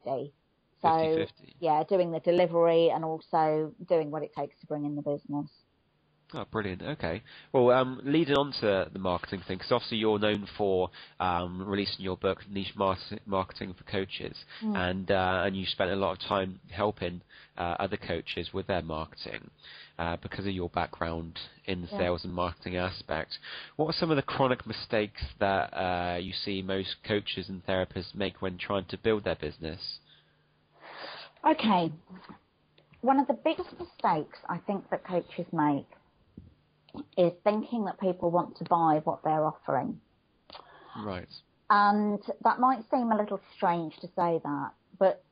50-50. So, 50-50. yeah, doing the delivery and also doing what it takes to bring in the business. Oh, brilliant. Okay. Well, leading on to the marketing thing, because obviously you're known for releasing your book, Niche Marketing for Coaches, and you spent a lot of time helping other coaches with their marketing because of your background in the sales and marketing aspect. What are some of the chronic mistakes that you see most coaches and therapists make when trying to build their business? Okay. One of the biggest mistakes I think that coaches make is thinking that people want to buy what they're offering. Right. And that might seem a little strange to say that, but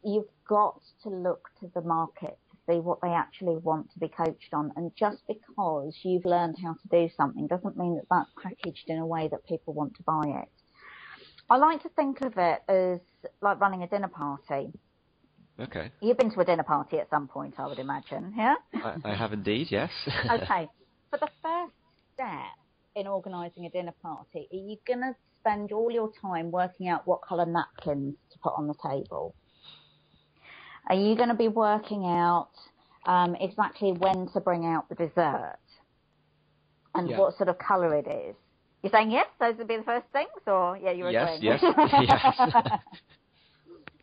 you've got to look to the market to see what they actually want to be coached on. And just because you've learned how to do something doesn't mean that that's packaged in a way that people want to buy it. I like to think of it as like running a dinner party. Okay. You've been to a dinner party at some point, I would imagine, yeah? I have indeed, yes. Okay. For the first step in organising a dinner party, are you going to spend all your time working out what colour napkins to put on the table? Are you going to be working out exactly when to bring out the dessert and what sort of colour it is? You're saying yes, those would be the first things, or you're agreeing? Yes. Yes.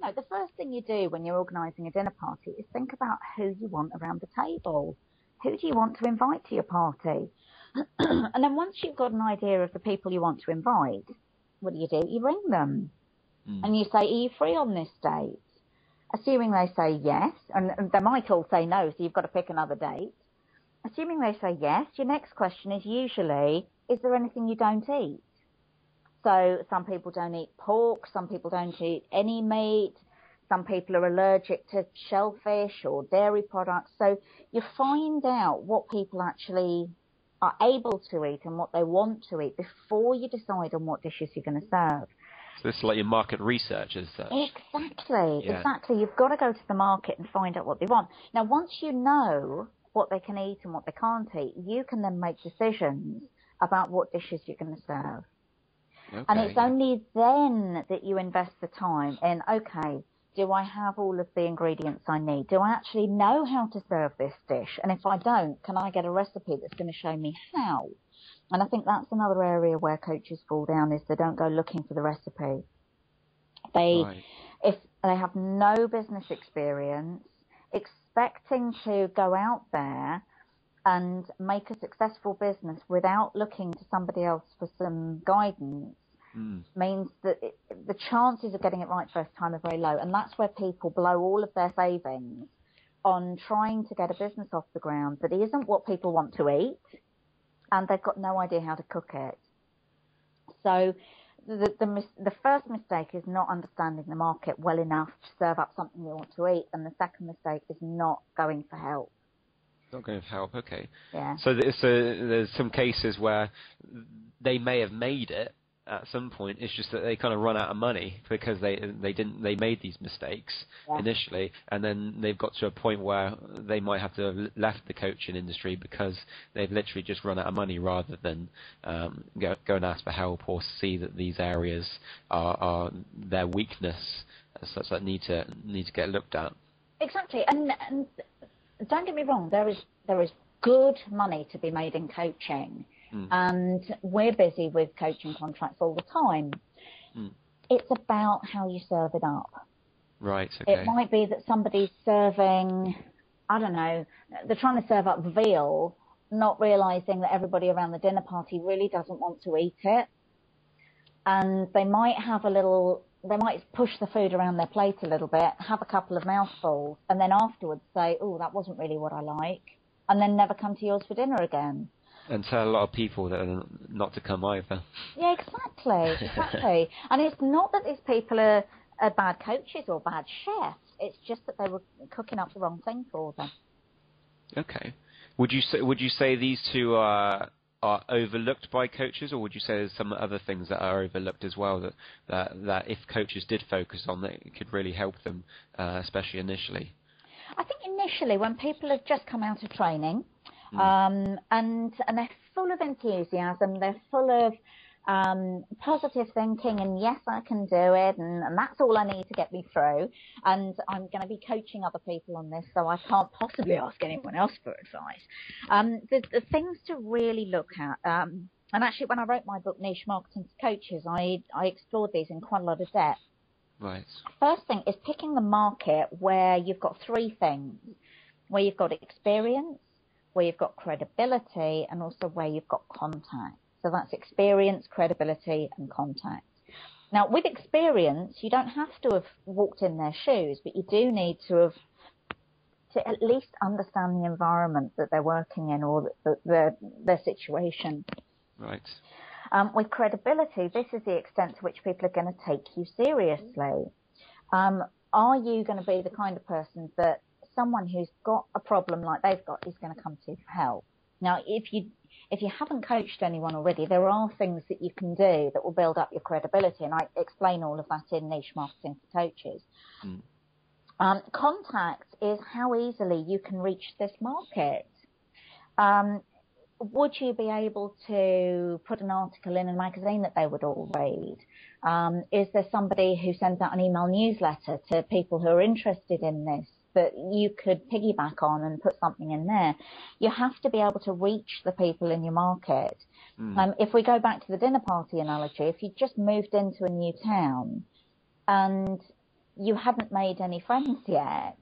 No, the first thing you do when you're organising a dinner party is think about who you want around the table. Who do you want to invite to your party? And then once you've got an idea of the people you want to invite, what do? You ring them. And you say, are you free on this date? Assuming they say yes, and they might all say no, so you've got to pick another date. Assuming they say yes, your next question is usually, is there anything you don't eat? So some people don't eat pork, some people don't eat any meat, some people are allergic to shellfish or dairy products. So you find out what people actually are able to eat and what they want to eat before you decide on what dishes you're going to serve. So this is like your market research as such. Exactly. You've got to go to the market and find out what they want. Now, once you know what they can eat and what they can't eat, you can then make decisions about what dishes you're going to serve. Okay, and it's only then that you invest the time in, okay, do I have all of the ingredients I need? Do I actually know how to serve this dish? And if I don't, can I get a recipe that's going to show me how? And I think that's another area where coaches fall down, is they don't go looking for the recipe. If they have no business experience, expecting to go out there and make a successful business without looking to somebody else for some guidance means that the chances of getting it right first time are very low. And that's where people blow all of their savings on trying to get a business off the ground that isn't what people want to eat, and they've got no idea how to cook it. So the first mistake is not understanding the market well enough to serve up something they want to eat, and the second mistake is not going for help. Not going to help, okay. Yeah. So there's some cases where they may have made it at some point. It's just that they kind of run out of money because they made these mistakes initially, and then they've got to a point where they might have to have left the coaching industry because they've literally just run out of money, rather than go and ask for help or see that these areas are their weakness as such that need to get looked at. Exactly, and don't get me wrong, there is good money to be made in coaching, and we're busy with coaching contracts all the time. It's about how you serve it up. Right, okay. It might be that somebody's serving, I don't know, they're trying to serve up veal, not realising that everybody around the dinner party really doesn't want to eat it. And they might push the food around their plate a little bit, have a couple of mouthfuls, and then afterwards say, oh, that wasn't really what I like, and then never come to yours for dinner again. And tell a lot of people that are not to come either. Yeah, exactly. And it's not that these people are bad coaches or bad chefs. It's just that they were cooking up the wrong thing for them. Okay. Would you say these two are overlooked by coaches, or would you say there's some other things that are overlooked as well that if coaches did focus on, that it could really help them, especially initially? I think initially, when people have just come out of training, and they're full of enthusiasm, they're full of positive thinking, and yes, I can do it, and that's all I need to get me through. And I'm going to be coaching other people on this, so I can't possibly ask anyone else for advice. The things to really look at, and actually when I wrote my book, Niche Marketing to Coaches, I explored these in quite a lot of depth. Right. First thing is picking the market where you've got three things, where you've got experience, where you've got credibility, and also where you've got contact. So that's experience, credibility, and contact. Now, with experience, you don't have to have walked in their shoes, but you do need to at least understand the environment that they're working in, or their situation. Right. With credibility, this is the extent to which people are going to take you seriously. Are you going to be the kind of person that someone who's got a problem like they've got is going to come to you for help? Now, if you haven't coached anyone already, there are things that you can do that will build up your credibility, and I explain all of that in Niche Marketing for Coaches. Contact is how easily you can reach this market. Would you be able to put an article in a magazine that they would all read? Is there somebody who sends out an email newsletter to people who are interested in this that you could piggyback on and put something in there? You have to be able to reach the people in your market. If we go back to the dinner party analogy, if you just moved into a new town and you hadn't made any friends yet,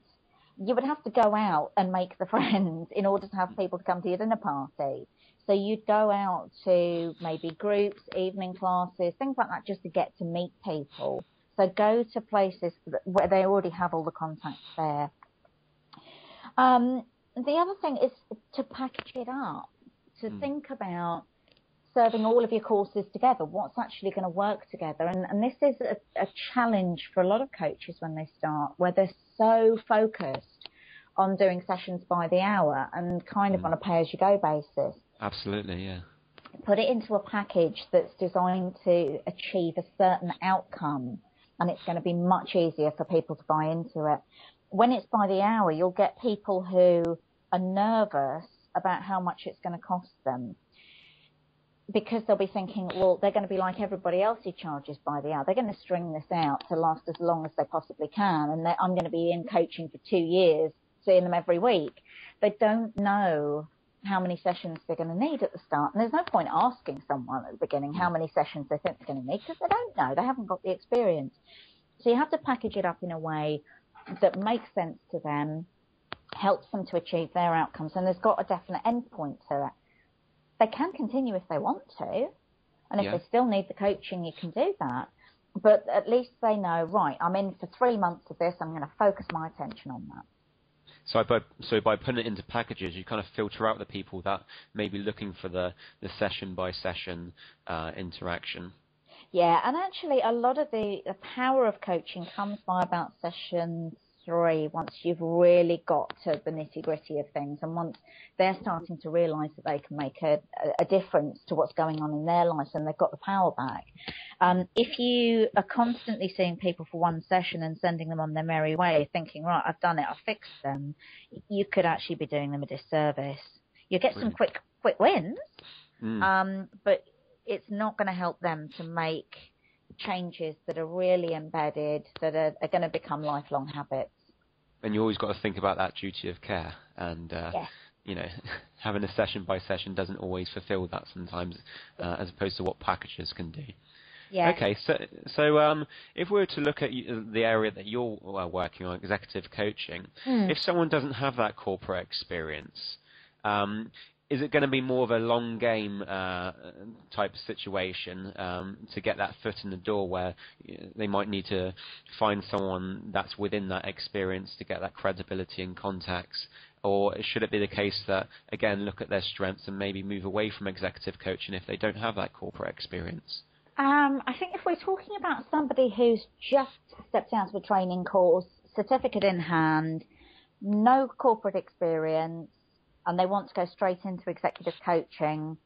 you would have to go out and make the friends in order to have people to come to your dinner party. So you'd go out to maybe groups, evening classes, things like that, just to get to meet people. So go to places where they already have all the contacts there. The other thing is to package it up, to think about serving all of your courses together, what's actually going to work together. And this is a challenge for a lot of coaches when they start, where they're so focused on doing sessions by the hour and kind of on a pay-as-you-go basis. Absolutely, yeah. Put it into a package that's designed to achieve a certain outcome, and it's going to be much easier for people to buy into it. When it's by the hour, you'll get people who are nervous about how much it's going to cost them, because they'll be thinking, well, they're going to be like everybody else who charges by the hour. They're going to string this out to last as long as they possibly can, and I'm going to be in coaching for 2 years, seeing them every week. They don't know how many sessions they're going to need at the start, and there's no point asking someone at the beginning how many sessions they think they're going to need, because they don't know. They haven't got the experience. So you have to package it up in a way that makes sense to them, helps them to achieve their outcomes, and there's got a definite end point to it. They can continue if they want to, and if they still need the coaching, you can do that. But at least they know, right, I'm in for 3 months of this, I'm going to focus my attention on that. So by putting it into packages, you kind of filter out the people that may be looking for the session-by-session interaction. Yeah, and actually a lot of the power of coaching comes by about session 3, once you've really got to the nitty-gritty of things, and once they're starting to realise that they can make a difference to what's going on in their lives, and they've got the power back. If you are constantly seeing people for one session and sending them on their merry way, thinking, right, I've done it, I've fixed them, you could actually be doing them a disservice. You get some quick wins, but it's not going to help them to make changes that are really embedded, that are going to become lifelong habits. And you always got to think about that duty of care, and you know, having a session by session doesn't always fulfil that sometimes, as opposed to what packages can do. Yeah. Okay, so if we were to look at the area that you're working on, executive coaching, if someone doesn't have that corporate experience, is it going to be more of a long game type of situation to get that foot in the door, where they might need to find someone that's within that experience to get that credibility and contacts? Or should it be the case that, again, look at their strengths and maybe move away from executive coaching if they don't have that corporate experience? I think if we're talking about somebody who's just stepped out of a training course, certificate in hand, no corporate experience, and they want to go straight into executive coaching,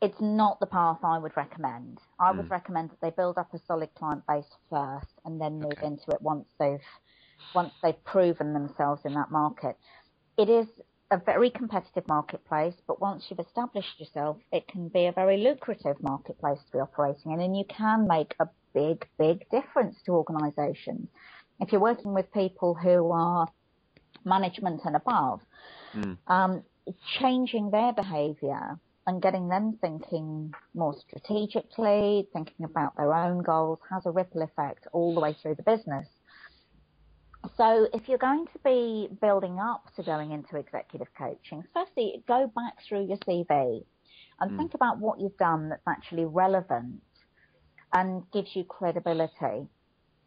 it's not the path I would recommend. I would recommend that they build up a solid client base first and then move into it once they've proven themselves in that market. It is a very competitive marketplace, but once you've established yourself, it can be a very lucrative marketplace to be operating in, and you can make a big, big difference to organisations. If you're working with people who are management and above, changing their behaviour and getting them thinking more strategically, thinking about their own goals, has a ripple effect all the way through the business. So if you're going to be building up to going into executive coaching, firstly, go back through your CV and think about what you've done that's actually relevant and gives you credibility.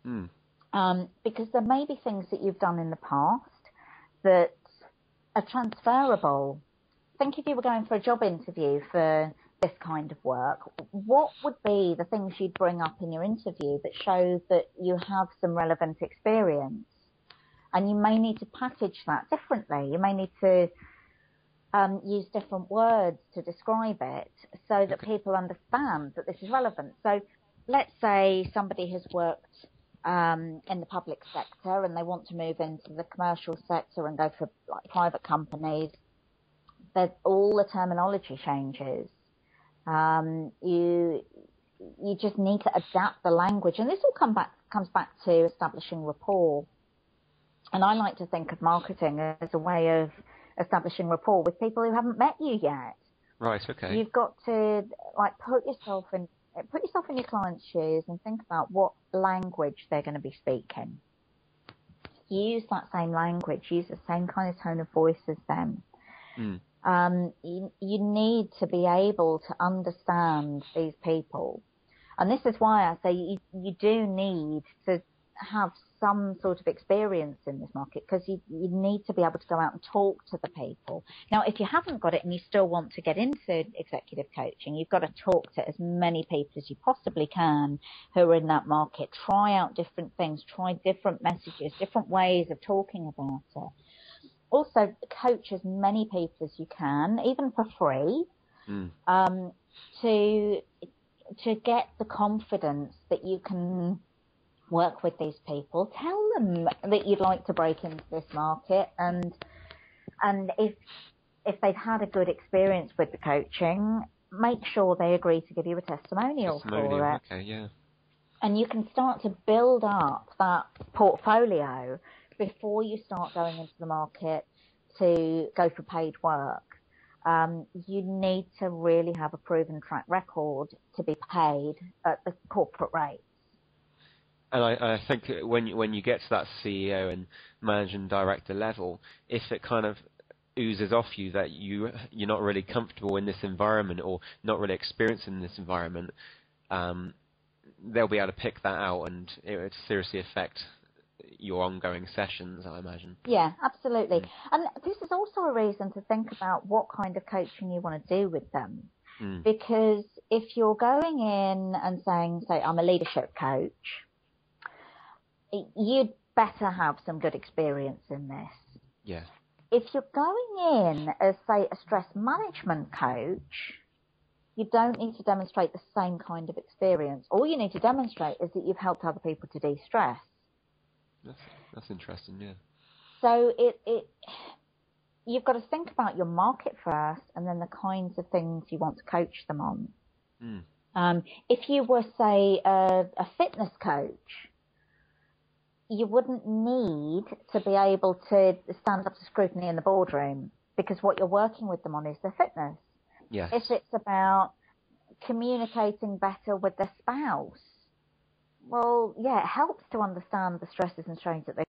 Because there may be things that you've done in the past that are transferable. Think if you were going for a job interview for this kind of work, what would be the things you'd bring up in your interview that shows that you have some relevant experience? And you may need to package that differently. You may need to use different words to describe it so that people understand that this is relevant. So let's say somebody has worked in the public sector and they want to move into the commercial sector and go for like private companies. That all the terminology changes. You just need to adapt the language, and this all comes back to establishing rapport. And I like to think of marketing as a way of establishing rapport with people who haven't met you yet. Right. Okay. You've got to like put yourself in your client's shoes and think about what language they're going to be speaking. Use that same language. Use the same kind of tone of voice as them. You need to be able to understand these people. And this is why I say you do need to have some sort of experience in this market, because you need to be able to go out and talk to the people. Now, if you haven't got it and you still want to get into executive coaching, you've got to talk to as many people as you possibly can who are in that market. Try out different things, try different messages, different ways of talking about it. Also, coach as many people as you can, even for free, to get the confidence that you can work with these people. Tell them that you'd like to break into this market, and if they've had a good experience with the coaching, make sure they agree to give you a testimonial for it. Okay, yeah. And you can start to build up that portfolio before you start going into the market to go for paid work. You need to really have a proven track record to be paid at the corporate rates. And I think when you get to that CEO and managing director level, if it kind of oozes off you that you're not really comfortable in this environment or not really experienced in this environment, they'll be able to pick that out, and it would seriously affect your ongoing sessions, I imagine. Yeah, absolutely. And this is also a reason to think about what kind of coaching you want to do with them. Because if you're going in and saying, say, I'm a leadership coach, you'd better have some good experience in this. Yeah. If you're going in as, say, a stress management coach, you don't need to demonstrate the same kind of experience. All you need to demonstrate is that you've helped other people to de-stress. That's interesting, yeah. So you've got to think about your market first, and then the kinds of things you want to coach them on. If you were, say, a fitness coach, you wouldn't need to be able to stand up to scrutiny in the boardroom, because what you're working with them on is their fitness. Yes. If it's about communicating better with their spouse, well, yeah, it helps to understand the stresses and strains that they